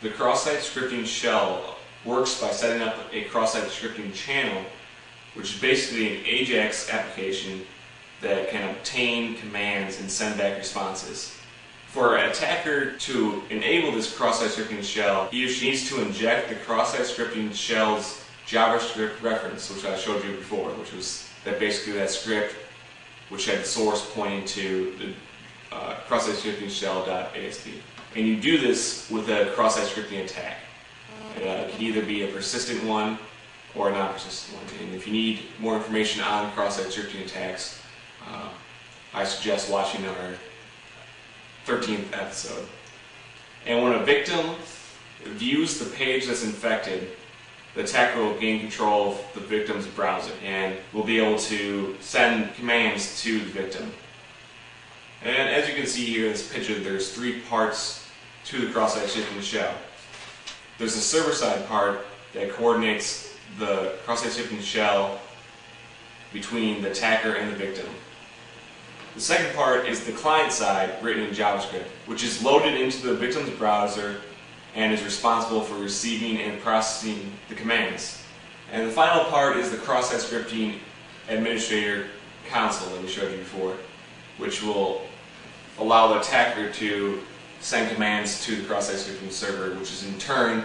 The cross-site scripting shell works by setting up a cross-site scripting channel, which is basically an AJAX application that can obtain commands and send back responses. For an attacker to enable this cross-site scripting shell, he or she needs to inject the cross-site scripting shell's JavaScript reference, which I showed you before, which was that script which had the source pointing to the cross-site scripting shell.asp. And you do this with a cross-site scripting attack. It can either be a persistent one or a non-persistent one. And if you need more information on cross-site scripting attacks, I suggest watching our 13th episode. And when a victim views the page that's infected, the attacker will gain control of the victim's browser and will be able to send commands to the victim. And as you can see here in this picture, there's 3 parts to the cross-site scripting shell. There's a server-side part that coordinates the cross-site scripting shell between the attacker and the victim. The second part is the client side written in JavaScript, which is loaded into the victim's browser and is responsible for receiving and processing the commands. And the final part is the cross-site scripting administrator console that we showed you before, which will allow the attacker to send commands to the cross-site scripting server, which is in turn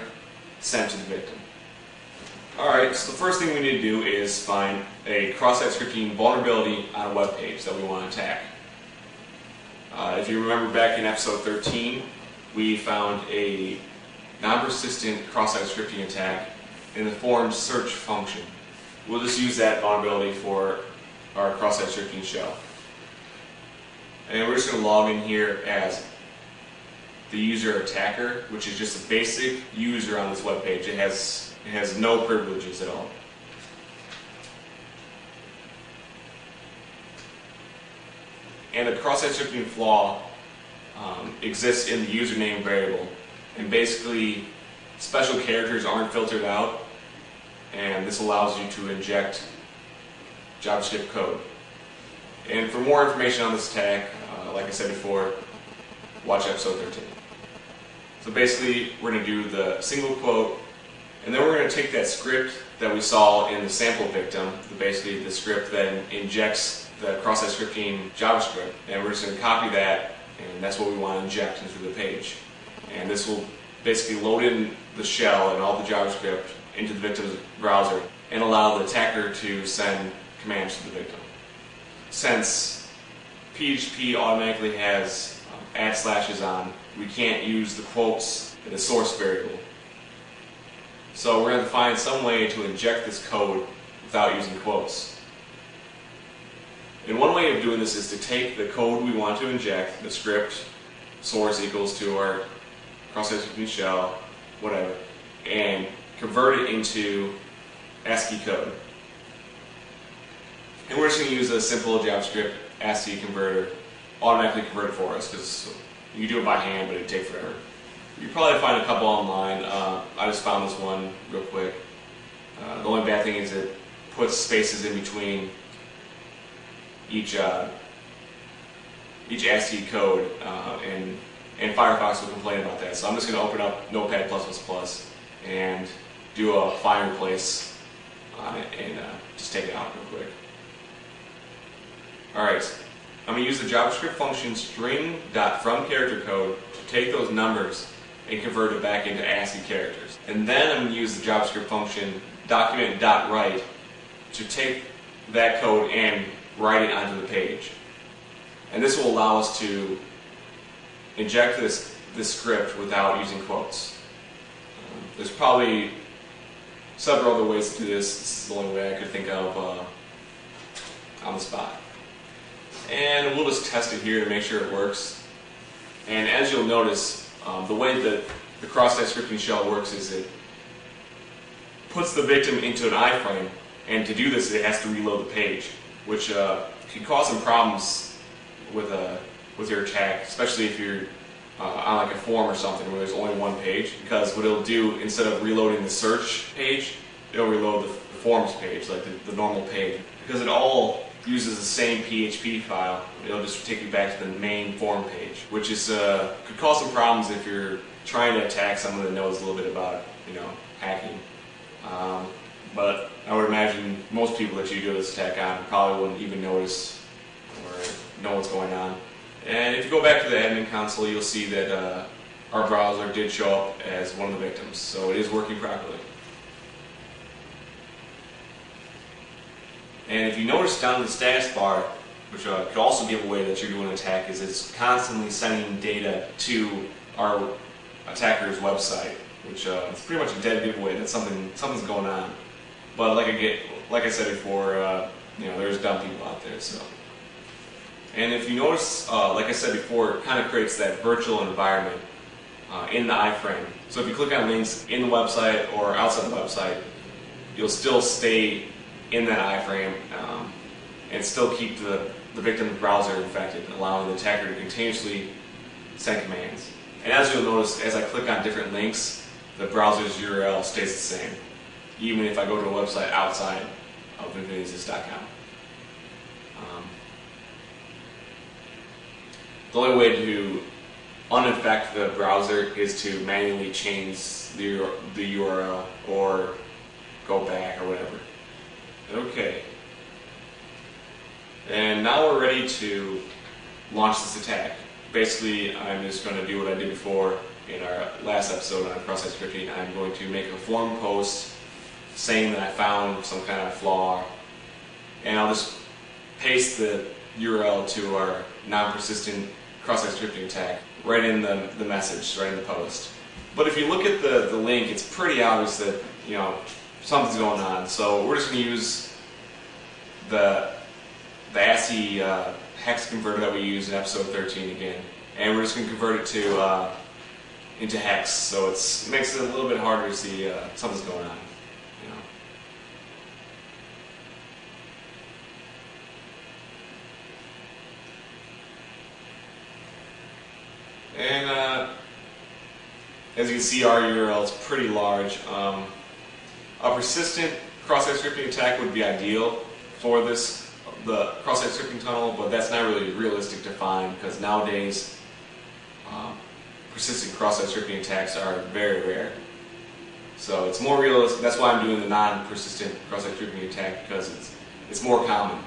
sent to the victim. Alright, so the first thing we need to do is find a cross-site scripting vulnerability on a web page that we want to attack. If you remember back in episode 13, we found a non-persistent cross-site scripting attack in the form search function. We'll just use that vulnerability for our cross-site scripting shell. And we're just going to log in here as the user attacker, which is just a basic user on this web page. It has no privileges at all. And the cross-site scripting flaw exists in the username variable. And basically, special characters aren't filtered out, and this allows you to inject JavaScript code. And for more information on this attack, like I said before, watch episode 13. So basically, we're going to do the single quote, and then we're going to take that script that we saw in the sample victim, basically the script that injects the cross-site scripting JavaScript, and we're just going to copy that, and that's what we want to inject into the page. And this will basically load in the shell and all the JavaScript into the victim's browser and allow the attacker to send commands to the victim. Since PHP automatically has // on, we can't use the quotes in the source variable. So we're going to find some way to inject this code without using quotes. And one way of doing this is to take the code we want to inject, the script, source equals to our cross-site scripting shell, whatever, and convert it into ASCII code. And we're just going to use a simple JavaScript ASCII converter, automatically convert it for us, because you can do it by hand, but it'd take forever. You probably find a couple online. I just found this one real quick. The only bad thing is it puts spaces in between each ASCII code, and Firefox will complain about that. So I'm just going to open up Notepad++ and do a find replace on it and just take it out real quick. Alright, I'm going to use the JavaScript function string.fromCharacterCode to take those numbers and convert it back into ASCII characters. And then I'm going to use the JavaScript function document.write to take that code and write it onto the page. And this will allow us to inject this script without using quotes. There's probably several other ways to do this. This is the only way I could think of on the spot. And we'll just test it here to make sure it works. And as you'll notice, the way that the cross-site scripting shell works is it puts the victim into an iframe, and to do this it has to reload the page, which can cause some problems with your attack, especially if you're on like a form or something where there's only one page, because what it'll do, instead of reloading the search page, it'll reload the forms page, like the normal page. Because it all uses the same PHP file, it'll just take you back to the main form page, which is could cause some problems if you're trying to attack someone that knows a little bit about, hacking. But I would imagine most people that you do this attack on probably wouldn't even notice or know what's going on. And if you go back to the admin console, you'll see that our browser did show up as one of the victims, so it is working properly. And if you notice down in the status bar, which could also give away that you're doing an attack, is it's constantly sending data to our attacker's website, which is pretty much a dead giveaway that something's going on. But like I said before, there's dumb people out there. So, and if you notice, like I said before, it kind of creates that virtual environment in the iframe. So if you click on links in the website or outside the website, you'll still stay in that iframe and still keep the victim's browser infected, allowing the attacker to continuously send commands. And as you'll notice, as I click on different links, the browser's URL stays the same, even if I go to a website outside of infinityexist.com. The only way to uninfect the browser is to manually change the URL or go back or whatever. Okay. And now we're ready to launch this attack. Basically, I'm just going to do what I did before in our last episode on cross-site scripting. I'm going to make a forum post saying that I found some kind of flaw, and I'll just paste the URL to our non-persistent cross-site scripting attack right in the message, right in the post. But if you look at the link, it's pretty obvious that something's going on. So we're just going to use the ASCII hex converter that we used in episode 13 again, and we're just going to convert it to into hex. So it makes it a little bit harder to see something's going on. And as you can see, our URL is pretty large. A persistent cross-site scripting attack would be ideal for the cross-site scripting tunnel, but that's not really realistic to find because nowadays persistent cross-site scripting attacks are very rare. So it's more realistic. That's why I'm doing the non-persistent cross-site scripting attack, because it's more common.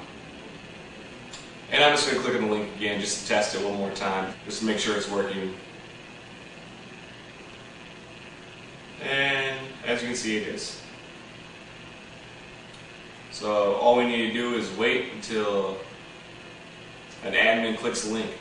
And I'm just going to click on the link again just to test it one more time, just to make sure it's working. And as you can see, it is. So all we need to do is wait until an admin clicks the link.